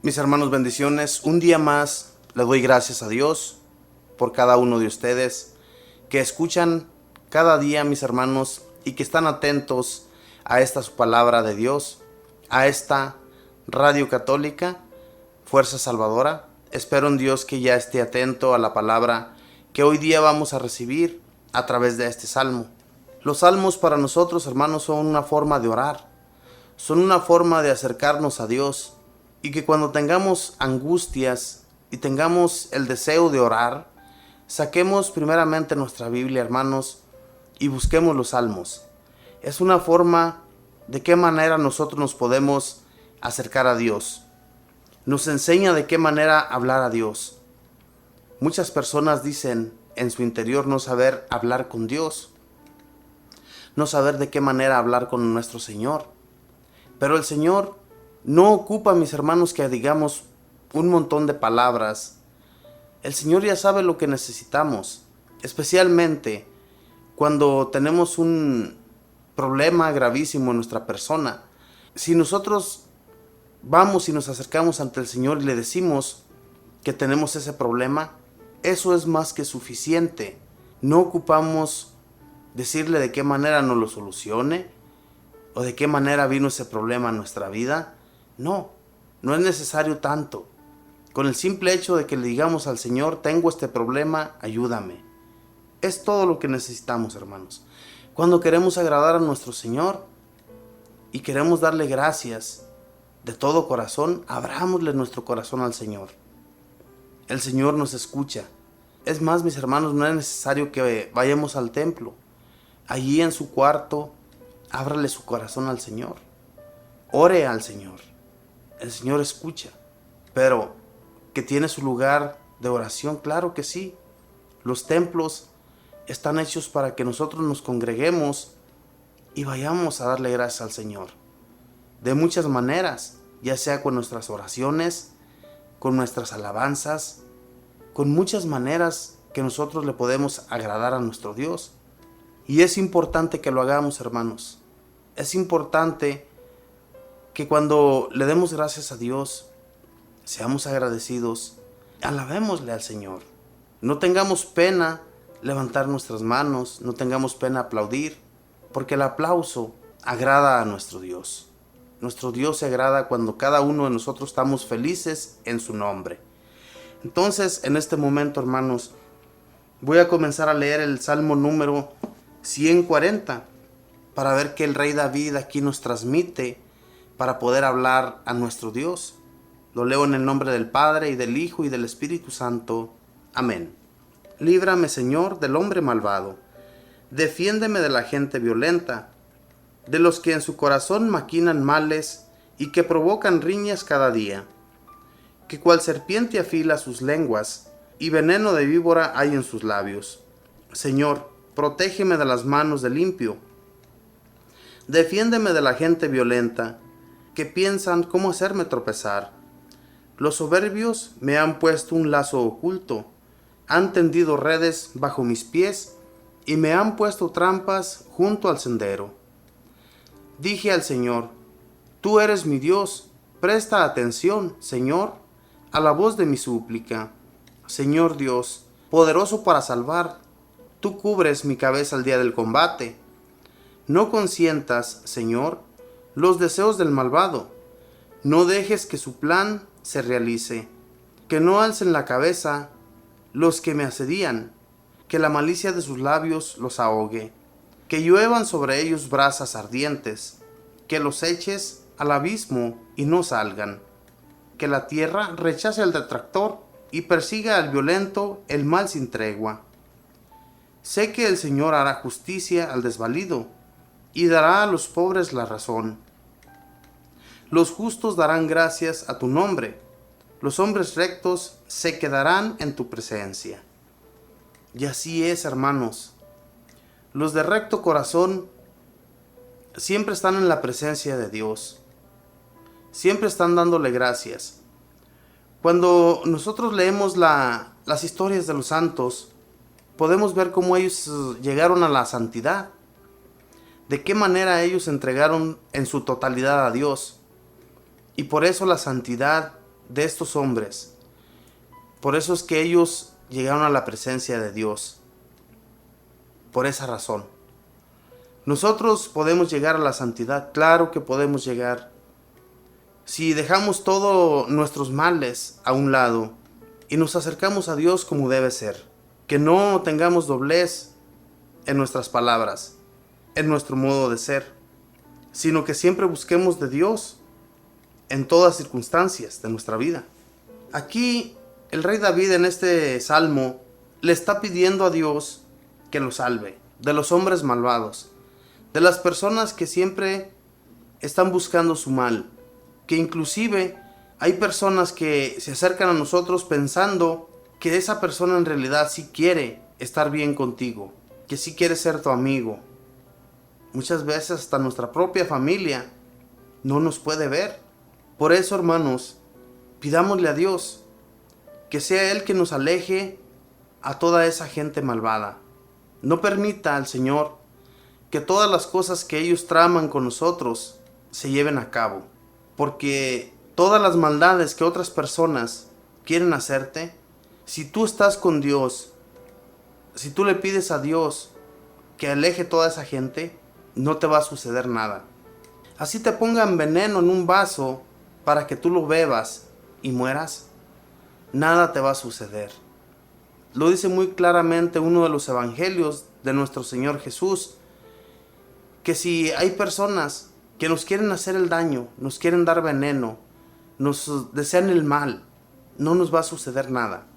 Mis hermanos, bendiciones. Un día más le doy gracias a Dios por cada uno de ustedes que escuchan cada día, mis hermanos, y que están atentos a esta su palabra de Dios, a esta radio católica, Fuerza Salvadora. Espero en Dios que ya esté atento a la palabra que hoy día vamos a recibir a través de este salmo. Los salmos para nosotros, hermanos, son una forma de orar, son una forma de acercarnos a Dios, y que cuando tengamos angustias y tengamos el deseo de orar, saquemos primeramente nuestra Biblia, hermanos, y busquemos los salmos. Es una forma de qué manera nosotros nos podemos acercar a Dios. Nos enseña de qué manera hablar a Dios. Muchas personas dicen en su interior no saber hablar con Dios, no saber de qué manera hablar con nuestro Señor. Pero el Señor no ocupa, mis hermanos, que digamos un montón de palabras. El Señor ya sabe lo que necesitamos, especialmente cuando tenemos un problema gravísimo en nuestra persona. Si nosotros vamos y nos acercamos ante el Señor y le decimos que tenemos ese problema, eso es más que suficiente. No ocupamos decirle de qué manera nos lo solucione o de qué manera vino ese problema a nuestra vida. No es necesario tanto. Con el simple hecho de que le digamos al Señor, tengo este problema, ayúdame. Es todo lo que necesitamos, hermanos. Cuando queremos agradar a nuestro Señor y queremos darle gracias de todo corazón, abrámosle nuestro corazón al Señor. El Señor nos escucha. Es más, mis hermanos, no es necesario que vayamos al templo. Allí en su cuarto, ábrale su corazón al Señor. Ore al Señor. El Señor escucha. Pero que tiene su lugar de oración, claro que sí. Los templos están hechos para que nosotros nos congreguemos y vayamos a darle gracias al Señor. De muchas maneras, ya sea con nuestras oraciones, con nuestras alabanzas, con muchas maneras que nosotros le podemos agradar a nuestro Dios. Y es importante que lo hagamos, hermanos. Es importante que cuando le demos gracias a Dios, seamos agradecidos, alabémosle al Señor. No tengamos pena levantar nuestras manos, no tengamos pena aplaudir, porque el aplauso agrada a nuestro Dios. Nuestro Dios se agrada cuando cada uno de nosotros estamos felices en su nombre. Entonces, en este momento, hermanos, voy a comenzar a leer el Salmo número 140 para ver qué el Rey David aquí nos transmite para poder hablar a nuestro Dios. Lo leo en el nombre del Padre, y del Hijo, y del Espíritu Santo. Amén. Líbrame, Señor, del hombre malvado. Defiéndeme de la gente violenta, de los que en su corazón maquinan males y que provocan riñas cada día, que cual serpiente afila sus lenguas y veneno de víbora hay en sus labios. Señor, protégeme de las manos del impío. Defiéndeme de la gente violenta, que piensan cómo hacerme tropezar. Los soberbios me han puesto un lazo oculto, han tendido redes bajo mis pies y me han puesto trampas junto al sendero. Dije al Señor, tú eres mi Dios, presta atención, Señor, a la voz de mi súplica. Señor Dios, poderoso para salvar, tú cubres mi cabeza al día del combate. No consientas, Señor, los deseos del malvado. No dejes que su plan se realice. Que no alcen la cabeza los que me asedían. Que la malicia de sus labios los ahogue. Que lluevan sobre ellos brasas ardientes. Que los eches al abismo y no salgan. Que la tierra rechace al detractor y persiga al violento el mal sin tregua. Sé que el Señor hará justicia al desvalido y dará a los pobres la razón. Los justos darán gracias a tu nombre. Los hombres rectos se quedarán en tu presencia. Y así es, hermanos. Los de recto corazón siempre están en la presencia de Dios. Siempre están dándole gracias. Cuando nosotros leemos las historias de los santos, podemos ver cómo ellos llegaron a la santidad. De qué manera ellos se entregaron en su totalidad a Dios. Y por eso la santidad de estos hombres. Por eso es que ellos llegaron a la presencia de Dios. Por esa razón. Nosotros podemos llegar a la santidad, claro que podemos llegar. Si dejamos todos nuestros males a un lado y nos acercamos a Dios como debe ser. Que no tengamos doblez en nuestras palabras, en nuestro modo de ser, sino que siempre busquemos de Dios en todas circunstancias de nuestra vida. Aquí el rey David en este salmo le está pidiendo a Dios que lo salve de los hombres malvados, de las personas que siempre están buscando su mal, que inclusive hay personas que se acercan a nosotros pensando que esa persona en realidad sí quiere estar bien contigo, que sí quiere ser tu amigo. Muchas veces hasta nuestra propia familia no nos puede ver. Por eso, hermanos, pidámosle a Dios que sea Él que nos aleje a toda esa gente malvada. No permita al Señor que todas las cosas que ellos traman con nosotros se lleven a cabo, porque todas las maldades que otras personas quieren hacerte, si tú estás con Dios, si tú le pides a Dios que aleje toda esa gente, no te va a suceder nada. Así te pongan veneno en un vaso para que tú lo bebas y mueras, nada te va a suceder. Lo dice muy claramente uno de los evangelios de nuestro Señor Jesús, que si hay personas que nos quieren hacer el daño, nos quieren dar veneno, nos desean el mal, no nos va a suceder nada.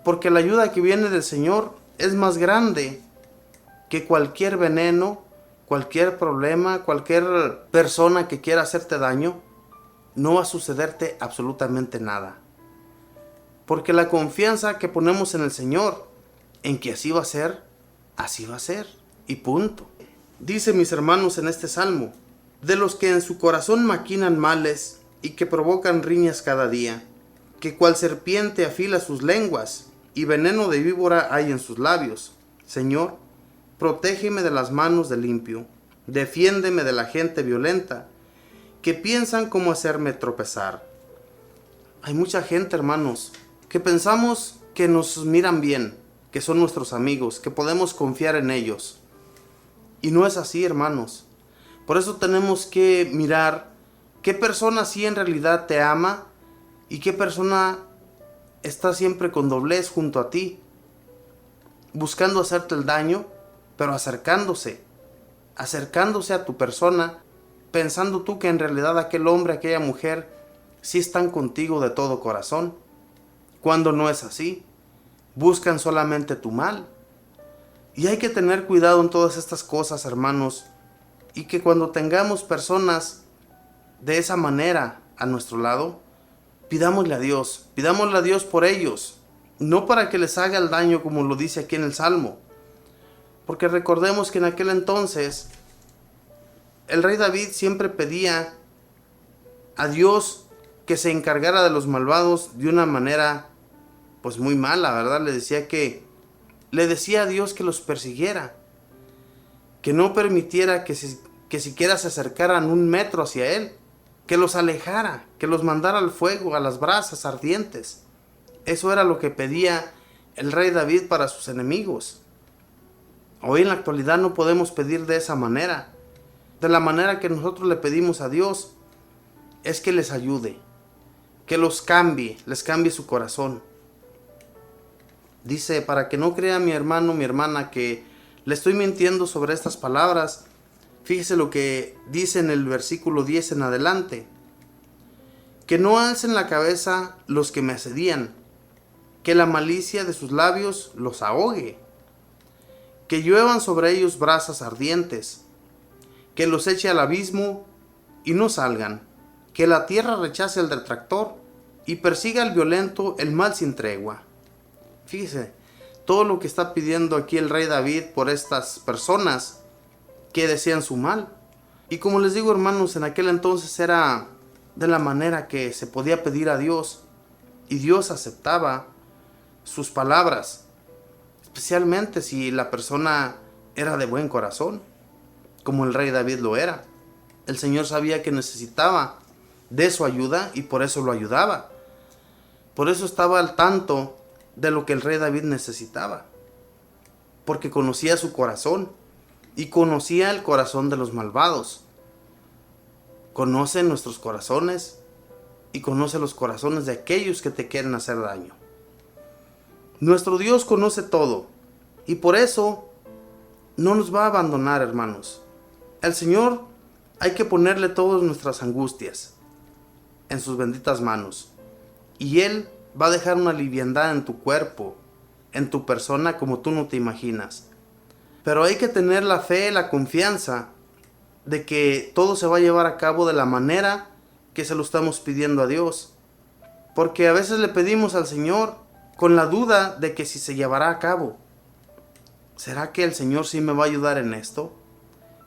Porque la ayuda que viene del Señor es más grande que cualquier veneno, cualquier problema, cualquier persona que quiera hacerte daño. No va a sucederte absolutamente nada. Porque la confianza que ponemos en el Señor, en que así va a ser, y punto. Dice, mis hermanos, en este salmo, de los que en su corazón maquinan males y que provocan riñas cada día, que cual serpiente afila sus lenguas y veneno de víbora hay en sus labios. Señor, protégeme de las manos del impío, defiéndeme de la gente violenta, que piensan cómo hacerme tropezar. Hay mucha gente, hermanos, que pensamos que nos miran bien, que son nuestros amigos, que podemos confiar en ellos. Y no es así, hermanos. Por eso tenemos que mirar qué persona sí en realidad te ama y qué persona está siempre con doblez junto a ti, buscando hacerte el daño, pero acercándose a tu persona, pensando tú que en realidad aquel hombre, aquella mujer, sí están contigo de todo corazón, cuando no es así. Buscan solamente tu mal. Y hay que tener cuidado en todas estas cosas, hermanos, y que cuando tengamos personas de esa manera a nuestro lado, pidámosle a Dios por ellos, no para que les haga el daño como lo dice aquí en el Salmo, porque recordemos que en aquel entonces el rey David siempre pedía a Dios que se encargara de los malvados de una manera pues muy mala, ¿verdad? Le decía a Dios que los persiguiera, que no permitiera que siquiera se acercaran 1 metro hacia él, que los alejara, que los mandara al fuego, a las brasas ardientes. Eso era lo que pedía el rey David para sus enemigos. Hoy en la actualidad no podemos pedir de esa manera. De la manera que nosotros le pedimos a Dios es que les ayude, que los cambie, les cambie su corazón. Dice, para que no crea mi hermano, mi hermana, que le estoy mintiendo sobre estas palabras, fíjese lo que dice en el versículo 10 en adelante. Que no alcen la cabeza los que me asedian, que la malicia de sus labios los ahogue, que lluevan sobre ellos brasas ardientes, que los eche al abismo y no salgan, que la tierra rechace al detractor y persiga al violento el mal sin tregua. Fíjese, todo lo que está pidiendo aquí el rey David por estas personas que desean su mal. Y como les digo, hermanos, en aquel entonces era de la manera que se podía pedir a Dios, y Dios aceptaba sus palabras, especialmente si la persona era de buen corazón, como el rey David lo era. El Señor sabía que necesitaba de su ayuda y por eso lo ayudaba. Por eso estaba al tanto de lo que el rey David necesitaba, porque conocía su corazón y conocía el corazón de los malvados. Conoce nuestros corazones y conoce los corazones de aquellos que te quieren hacer daño. Nuestro Dios conoce todo y por eso no nos va a abandonar, hermanos. El Señor hay que ponerle todas nuestras angustias en sus benditas manos y Él va a dejar una liviandad en tu cuerpo, en tu persona como tú no te imaginas. Pero hay que tener la fe, la confianza de que todo se va a llevar a cabo de la manera que se lo estamos pidiendo a Dios. Porque a veces le pedimos al Señor con la duda de que si se llevará a cabo. ¿Será que el Señor sí me va a ayudar en esto?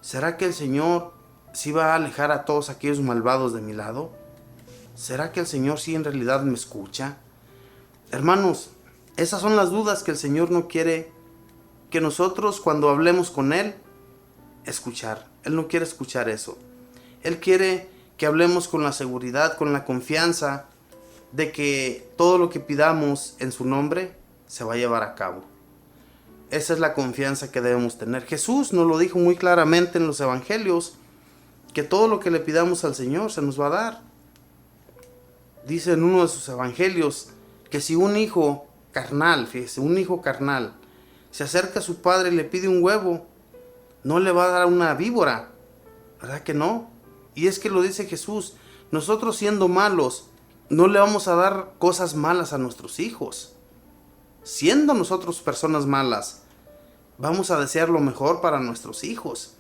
¿Será que el Señor sí va a alejar a todos aquellos malvados de mi lado? ¿Será que el Señor sí en realidad me escucha? Hermanos, esas son las dudas que el Señor no quiere que nosotros cuando hablemos con Él, escuchar. Él no quiere escuchar eso. Él quiere que hablemos con la seguridad, con la confianza de que todo lo que pidamos en su nombre se va a llevar a cabo. Esa es la confianza que debemos tener. Jesús nos lo dijo muy claramente en los evangelios, que todo lo que le pidamos al Señor se nos va a dar. Dice en uno de sus evangelios que si un hijo carnal, fíjese, un hijo carnal se acerca a su padre y le pide un huevo, no le va a dar una víbora, ¿verdad que no? Y es que lo dice Jesús, nosotros siendo malos, no le vamos a dar cosas malas a nuestros hijos. Siendo nosotros personas malas, vamos a desear lo mejor para nuestros hijos.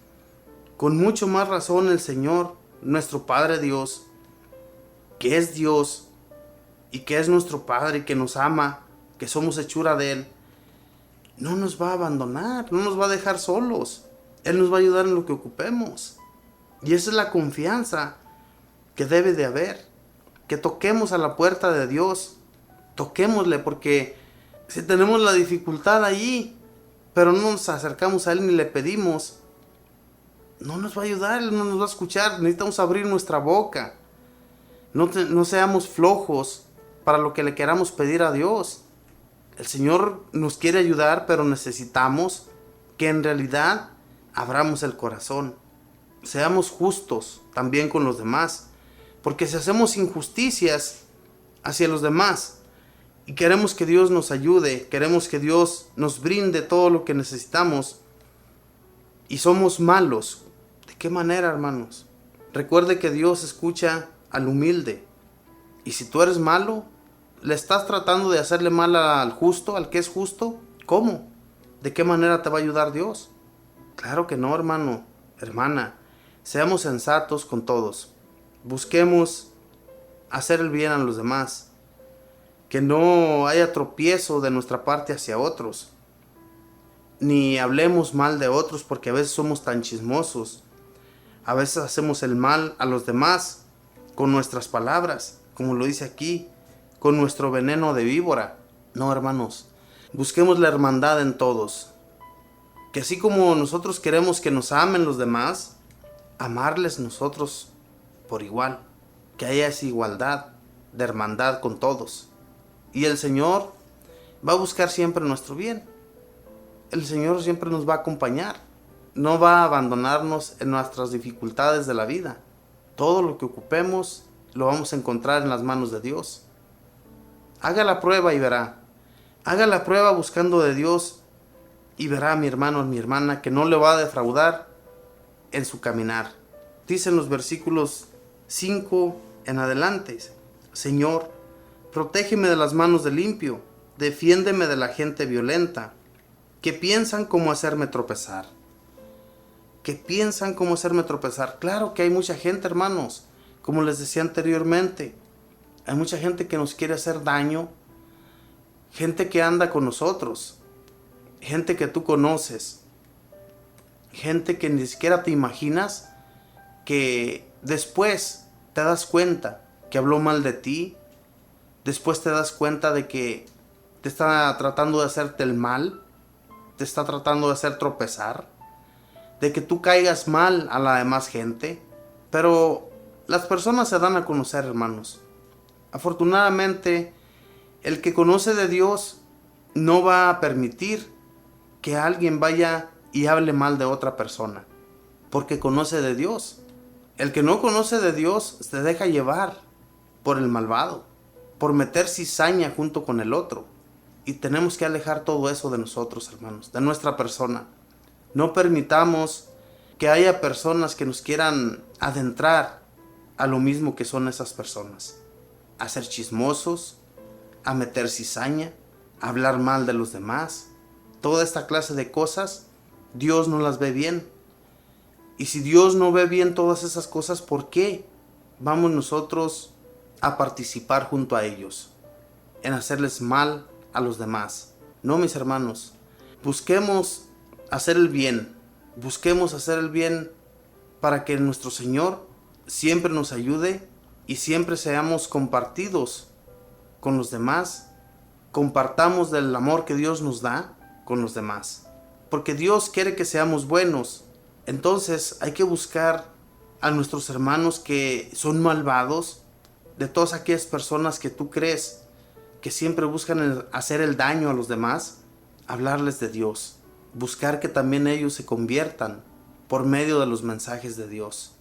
Con mucho más razón el Señor, nuestro Padre Dios, que es Dios y que es nuestro Padre y que nos ama, que somos hechura de Él, no nos va a abandonar, no nos va a dejar solos. Él nos va a ayudar en lo que ocupemos. Y esa es la confianza que debe de haber. Que toquemos a la puerta de Dios. Toquémosle, porque si tenemos la dificultad allí, pero no nos acercamos a Él ni le pedimos, no nos va a ayudar, Él no nos va a escuchar. Necesitamos abrir nuestra boca. No seamos flojos para lo que le queramos pedir a Dios. El Señor nos quiere ayudar, pero necesitamos que en realidad abramos el corazón. Seamos justos también con los demás. Porque si hacemos injusticias hacia los demás y queremos que Dios nos ayude, queremos que Dios nos brinde todo lo que necesitamos y somos malos, ¿de qué manera, hermanos? Recuerde que Dios escucha al humilde. Y si tú eres malo, le estás tratando de hacerle mal al justo, al que es justo, ¿cómo? ¿De qué manera te va a ayudar Dios? Claro que no, hermano, hermana. Seamos sensatos con todos. Busquemos hacer el bien a los demás. Que no haya tropiezo de nuestra parte hacia otros. Ni hablemos mal de otros, porque a veces somos tan chismosos. A veces hacemos el mal a los demás con nuestras palabras, como lo dice aquí, con nuestro veneno de víbora. No, hermanos, busquemos la hermandad en todos. Que así como nosotros queremos que nos amen los demás, amarles nosotros por igual. Que haya esa igualdad de hermandad con todos. Y el Señor va a buscar siempre nuestro bien. El Señor siempre nos va a acompañar. No va a abandonarnos en nuestras dificultades de la vida. Todo lo que ocupemos lo vamos a encontrar en las manos de Dios. Haga la prueba y verá. Haga la prueba buscando de Dios y verá, mi hermano, mi hermana, que no le va a defraudar en su caminar. Dicen los versículos 5 en adelante: Señor, protégeme de las manos del impío, defiéndeme de la gente violenta, que piensan cómo hacerme tropezar. Que piensan cómo hacerme tropezar. Claro que hay mucha gente, hermanos, como les decía anteriormente, hay mucha gente que nos quiere hacer daño, gente que anda con nosotros, gente que tú conoces, gente que ni siquiera te imaginas, que después te das cuenta que habló mal de ti, después te das cuenta de que te está tratando de hacerte el mal, te está tratando de hacer tropezar, de que tú caigas mal a la demás gente. Pero las personas se dan a conocer, hermanos. Afortunadamente, El que conoce de Dios no va a permitir que alguien vaya y hable mal de otra persona, porque conoce de Dios. El que no conoce de Dios se deja llevar por el malvado, por meter cizaña junto con el otro. Y tenemos que alejar todo eso de nosotros, hermanos, de nuestra persona. No permitamos que haya personas que nos quieran adentrar a lo mismo que son esas personas. A ser chismosos, a meter cizaña, a hablar mal de los demás. Toda esta clase de cosas, Dios no las ve bien. Y si Dios no ve bien todas esas cosas, ¿por qué vamos nosotros a participar junto a ellos en hacerles mal a los demás? No, mis hermanos, busquemos hacer el bien. Busquemos hacer el bien para que nuestro Señor siempre nos ayude y siempre seamos compartidos con los demás. Compartamos del amor que Dios nos da con los demás. Porque Dios quiere que seamos buenos. Entonces hay que buscar a nuestros hermanos que son malvados, de todas aquellas personas que tú crees que siempre buscan hacer el daño a los demás, hablarles de Dios. Buscar que también ellos se conviertan por medio de los mensajes de Dios.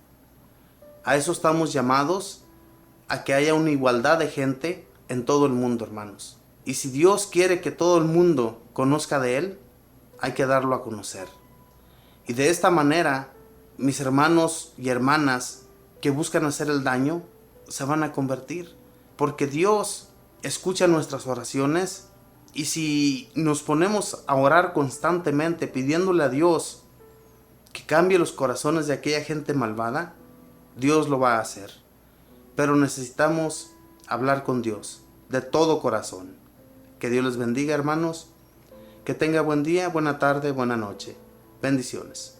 A eso estamos llamados, a que haya una igualdad de gente en todo el mundo, hermanos. Y si Dios quiere que todo el mundo conozca de Él, hay que darlo a conocer. Y de esta manera, mis hermanos y hermanas que buscan hacer el daño, se van a convertir. Porque Dios escucha nuestras oraciones. Y si nos ponemos a orar constantemente pidiéndole a Dios que cambie los corazones de aquella gente malvada, Dios lo va a hacer. Pero necesitamos hablar con Dios de todo corazón. Que Dios les bendiga, hermanos. Que tenga buen día, buena tarde, buena noche. Bendiciones.